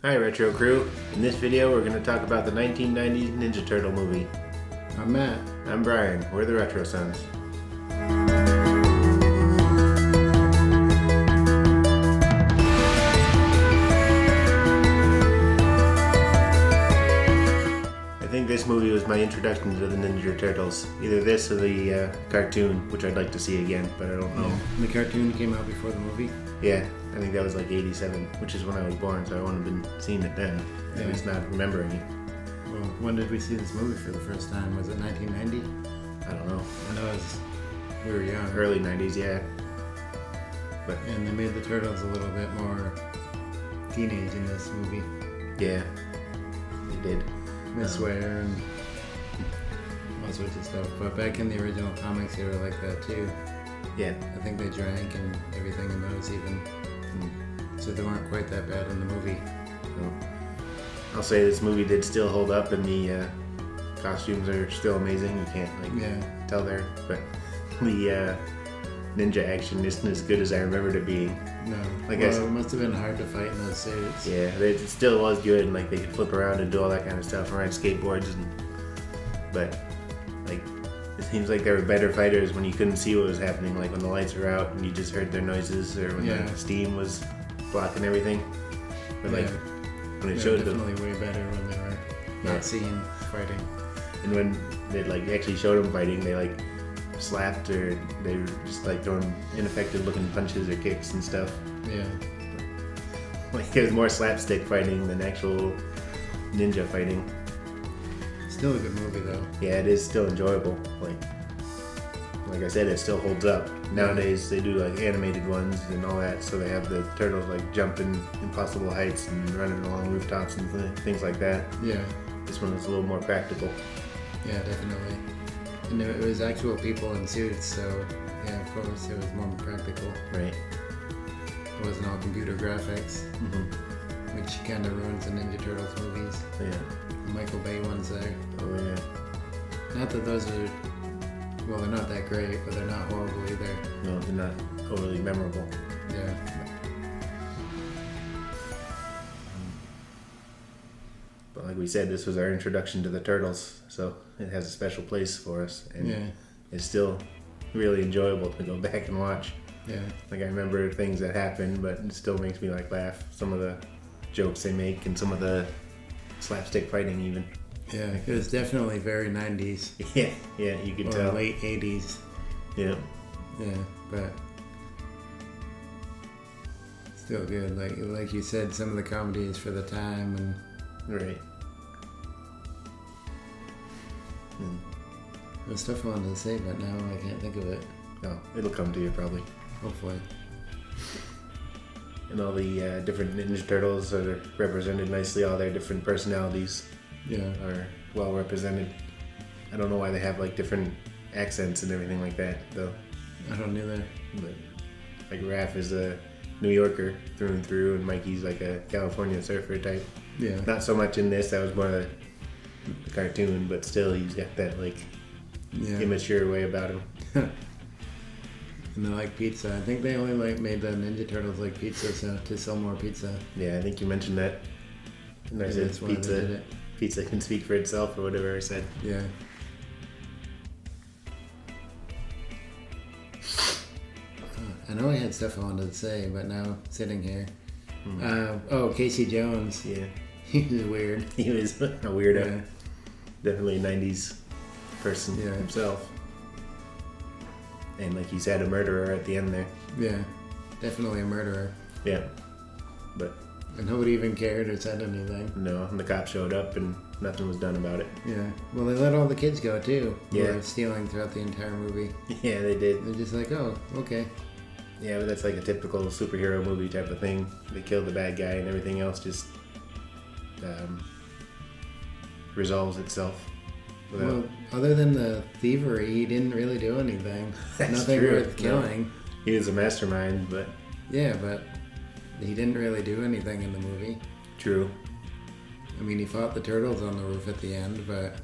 Hi Retro Crew. In this video we're going to talk about the 1990s Ninja Turtle movie. I'm Matt. I'm Brian. We're the Retro Sons. I think this movie was my introduction to the Ninja Turtles. Either this or the cartoon, which I'd like to see again, but I don't know. Yeah. The cartoon came out before the movie? Yeah, I think that was like 87, which is when I was born, so I wouldn't have been seeing it then. At least not remembering it. Well, when did we see this movie for the first time? Was it 1990? I don't know. I know we were young. Early 90s, yeah. And they made the Turtles a little bit more teenage in this movie. Yeah, they did. They swear and all sorts of stuff. But back in the original comics, they were like that too. Yeah. I think they drank and everything in those even. So they weren't quite that bad in the movie. No. I'll say this movie did still hold up, and the costumes are still amazing. You can't tell there, but the ninja action isn't as good as I remembered it being. No, it must have been hard to fight in those suits. Yeah, it still was good, and like they could flip around and do all that kind of stuff, and ride skateboards, but like it seems like they were better fighters when you couldn't see what was happening, like when the lights were out and you just heard their noises, or when the steam was blocking everything. But like when it showed them, definitely way better when they were not seen fighting. And when they like actually showed them fighting, they like slapped, or they were just like throwing ineffective looking punches or kicks and stuff. Yeah. Like it was more slapstick fighting than actual ninja fighting. Still a good movie though. Yeah, it is still enjoyable. Like I said, it still holds up. Nowadays they do like animated ones and all that, so they have the turtles like jumping impossible heights and running along rooftops and things like that. Yeah. This one was a little more practical. Yeah, definitely. And it was actual people in suits, so yeah, of course it was more practical. Right. It wasn't all computer graphics, which kind of ruins the Ninja Turtles movies. Yeah. The Michael Bay ones there. Oh yeah. Not that those are, well, they're not that great, but they're not horrible either. No, they're not overly memorable. Yeah. But like we said, this was our introduction to the Turtles, so it has a special place for us, and it's still really enjoyable to go back and watch. Yeah. Like I remember things that happened, but it still makes me like laugh. Some of the jokes they make and some of the slapstick fighting even. Yeah, it was definitely very 90s. Yeah, you could tell. Late 80s. Yeah. Yeah, but still good. Like you said, some of the comedy is for the time and right. There's stuff I wanted to say, but now I can't think of it. Oh, it'll come to you probably. Hopefully. And all the different Ninja Turtles are represented nicely. All their different personalities are well represented. I don't know why they have like different accents and everything like that, though. I don't either. But like Raph is a New Yorker through and through, and Mikey's like a California surfer type. Yeah. Not so much in this. That was more the cartoon, but still, he's got that like immature way about him. And they like pizza. I think they only made the Ninja Turtles like pizza to sell more pizza. Yeah, I think you mentioned that. And I said pizza can speak for itself, or whatever I said. Yeah. I know I had stuff I wanted to say, but now sitting here. Casey Jones. Yeah. He was weird. He was a weirdo. Yeah. Definitely a 90s person himself. And like he said, a murderer at the end there. Yeah, definitely a murderer. Yeah. And nobody even cared or said anything. No, and the cops showed up and nothing was done about it. Yeah. Well, they let all the kids go too. Yeah. Who were stealing throughout the entire movie. Yeah, they did. They're just like, oh, okay. Yeah, but that's like a typical superhero movie type of thing. They kill the bad guy and everything else just resolves itself. Well, other than the thievery, he didn't really do anything. Nothing worth killing. No. He was a mastermind, but... Yeah, but he didn't really do anything in the movie. True. I mean, he fought the turtles on the roof at the end, but...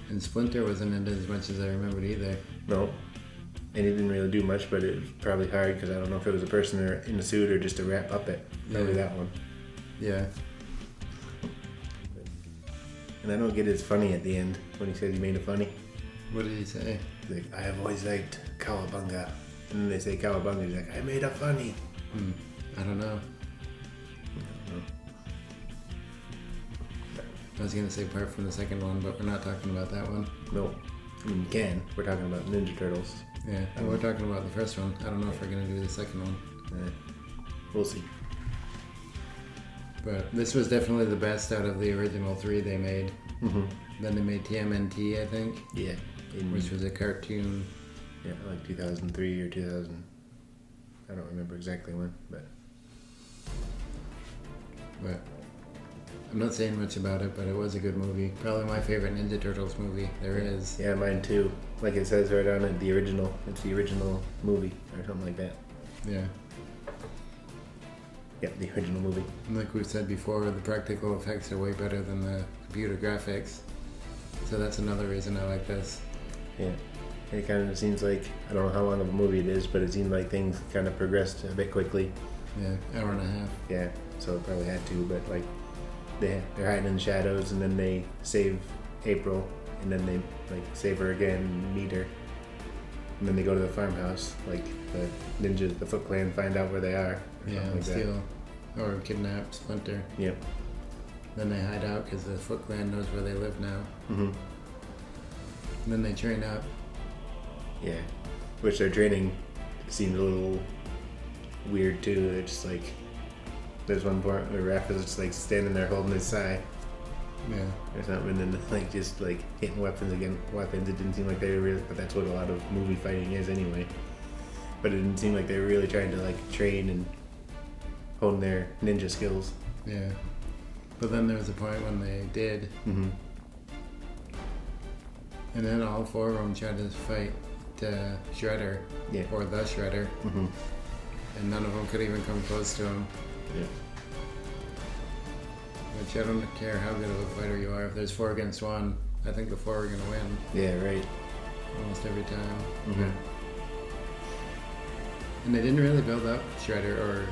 And Splinter wasn't in it as much as I remembered either. No. And he didn't really do much, but it was probably hard because I don't know if it was a person or in a suit or just a rat puppet. Probably that one. Yeah. And I don't get his funny at the end when he says he made it funny. What did he say? He's like, I have always liked cowabunga. And then they say cowabunga. He's like, I made it funny. I don't know. I was gonna say part from the second one, but we're not talking about that one. No. I mean, you can. We're talking about Ninja Turtles. Yeah, and we're talking about the first one. I don't know if we're gonna do the second one. We'll see. But this was definitely the best out of the original 3 they made. Mm-hmm. Then they made TMNT, I think. Yeah. Which was a cartoon. Yeah, like 2003 or 2000. I don't remember exactly when, but I'm not saying much about it, but it was a good movie. Probably my favorite Ninja Turtles movie there is. Yeah, mine too. Like it says right on it, the original. It's the original movie or something like that. Yeah. Yeah, the original movie. And like we've said before, the practical effects are way better than the computer graphics. So that's another reason I like this. Yeah. It kind of seems like, I don't know how long of a movie it is, but it seemed like things kind of progressed a bit quickly. Yeah, hour and a half. Yeah, so it probably had to, but like they're hiding in the shadows and then they save April and then they like save her again and meet her. And then they go to the farmhouse, like the ninjas, the Foot Clan find out where they are. Yeah, and steal or kidnap Splinter. Yep. Then they hide out because the Foot Clan knows where they live now. Mm-hmm. And then they train up. Yeah, which their training seemed a little weird too. They're just like, there's one part where Raph is just like standing there holding his sai. Yeah. Or something, and then like just like hitting weapons. It didn't seem like they were really, but that's what a lot of movie fighting is anyway. But it didn't seem like they were really trying to like train and hone their ninja skills. Yeah. But then there was a point when they did. Mm-hmm. And then all 4 of them tried to fight Shredder. Yeah. Or the Shredder. Mm-hmm. And none of them could even come close to him. Yeah. Which I don't care how good of a fighter you are. If there's 4 against 1, I think the 4 are going to win. Yeah, right. Almost every time. Mm-hmm. And they didn't really build up Shredder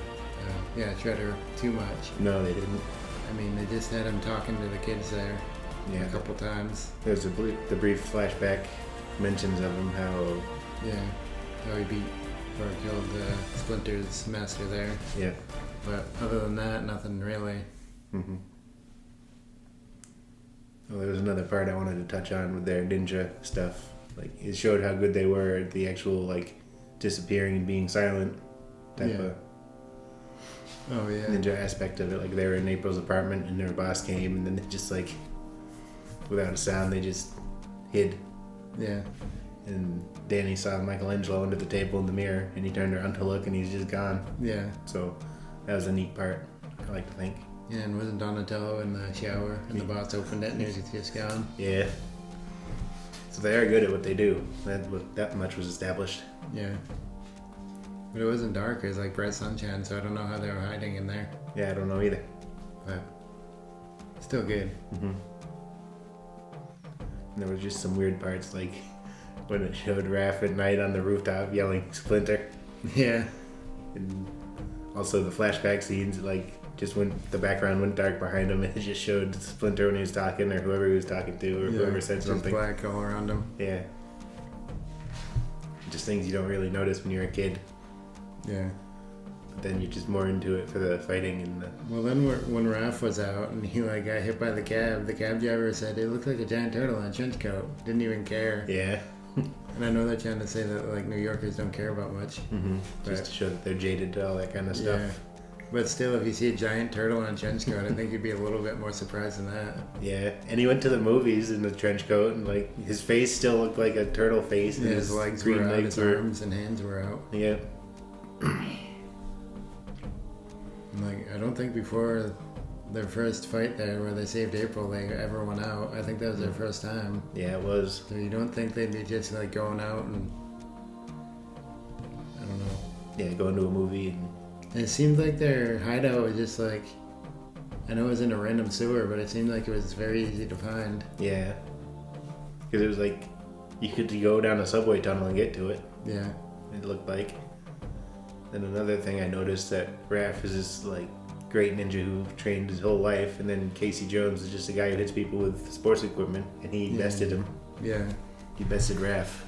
Shredder too much. No, they didn't. I mean, they just had him talking to the kids there Yeah. a couple times. There's the brief flashback mentions of him how How he beat or killed Splinter's master there. yeah. But other than that, nothing really. Mm-hmm. Well, there was another part I wanted to touch on with their ninja stuff. Like it showed how good they were at the actual like disappearing and being silent type of ninja aspect of it. Like they were in April's apartment and their boss came and then they just like without a sound they just hid. Yeah. And Danny saw Michelangelo under the table in the mirror and he turned around to look and he's just gone. Yeah. So that was a neat part, I like to think. Yeah, and wasn't Donatello in the shower and the boss opened it and he was just gone? Yeah. So they are good at what they do. That much was established. Yeah. But it wasn't dark, it was like bright sunshine, so I don't know how they were hiding in there. Yeah, I don't know either. But still good. Mm-hmm. And there was just some weird parts, like when it showed Raph at night on the rooftop yelling Splinter. Yeah. And also the flashback scenes, like just when the background went dark behind him, it just showed Splinter when he was talking, or whoever he was talking to, or whoever said just something. Black all around him. Yeah. Just things you don't really notice when you're a kid. Yeah. But then you're just more into it for the fighting and the... Well, then when Raph was out and he like got hit by the cab driver said it looked like a giant turtle in a trench coat. Didn't even care. Yeah. And I know they're trying to say that like New Yorkers don't care about much. Mm-hmm. Just to show that they're jaded to all that kind of stuff. Yeah. But still, if you see a giant turtle in a trench coat, I think you'd be a little bit more surprised than that. Yeah, and he went to the movies in the trench coat, and like his face still looked like a turtle face. And his legs were out, his arms and hands were out. Yeah. Like, I don't think before their first fight there, where they saved April, they ever went out. I think that was their first time. Yeah, it was. So you don't think they'd be just like going out and I don't know. Yeah, going to a movie and. It seemed like their hideout was just like, I know it was in a random sewer, but it seemed like it was very easy to find. Yeah. Because it was like, you could go down a subway tunnel and get to it. Yeah. It looked like. Then another thing I noticed that Raph is this like great ninja who trained his whole life, and then Casey Jones is just a guy who hits people with sports equipment, and he bested him. Yeah. He bested Raph.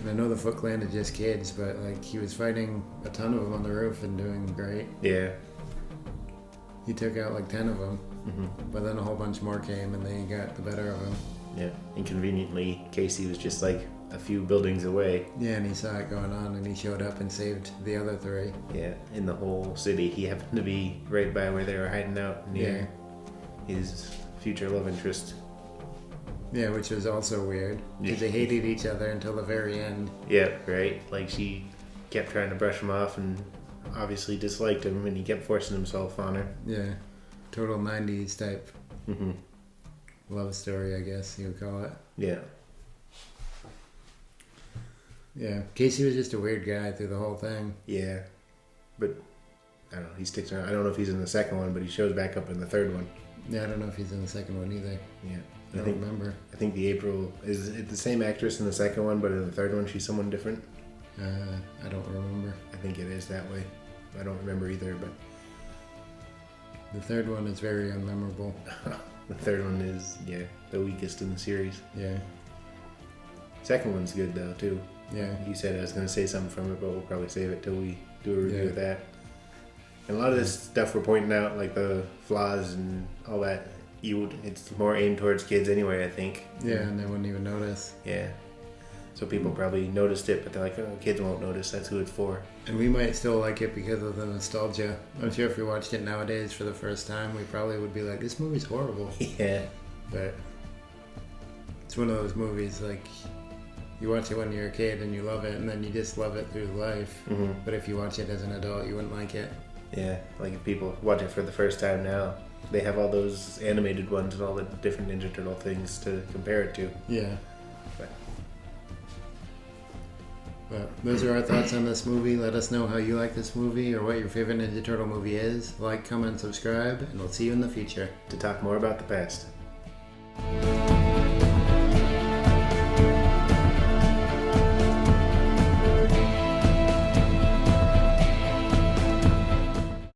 And I know the Foot Clan are just kids, but like he was fighting a ton of them on the roof and doing great. Yeah. He took out like 10 of them, Mm-hmm. but then a whole bunch more came and they got the better of him. Yeah. Inconveniently, Casey was just like a few buildings away. Yeah, and he saw it going on and he showed up and saved the other 3. Yeah. In the whole city, he happened to be right by where they were hiding out near his future love interest. Yeah, which was also weird because they hated each other until the very end. Yeah, right. Like she kept trying to brush him off and obviously disliked him, and he kept forcing himself on her. Yeah, total 90s type Mm-hmm. love story, I guess you would call it. Yeah. Yeah, Casey was just a weird guy through the whole thing. Yeah. But I don't know. He sticks around. I don't know if he's in the second one, but he shows back up in the third one. Yeah, I don't know if he's in the second one either. Yeah. I don't remember. I think the April is it the same actress in the second one, but in the third one she's someone different. I don't remember. I think it is that way. I don't remember either, but The third one is very unmemorable. the third one is the weakest in the series. Yeah, Second one's good though too. yeah, You said I was gonna say something from it, but we'll probably save it till we do a review Yeah. of that. And a lot of this stuff we're pointing out, like the flaws and all that, it's more aimed towards kids anyway, I think. yeah, and they wouldn't even notice. Yeah. So people probably noticed it, but they're like, oh, kids won't notice. That's who it's for. And we might still like it because of the nostalgia. I'm sure if we watched it nowadays for the first time, we probably would be like, this movie's horrible. Yeah. But it's one of those movies, like, you watch it when you're a kid and you love it, and then you just love it through life. Mm-hmm. But if you watch it as an adult, you wouldn't like it. Yeah. Like if people watch it for the first time now, they have all those animated ones and all the different Ninja Turtle things to compare it to. Yeah. But But those are our thoughts on this movie. Let us know how you like this movie or what your favorite Ninja Turtle movie is. Like, comment, subscribe, and we'll see you in the future. to talk more about the past.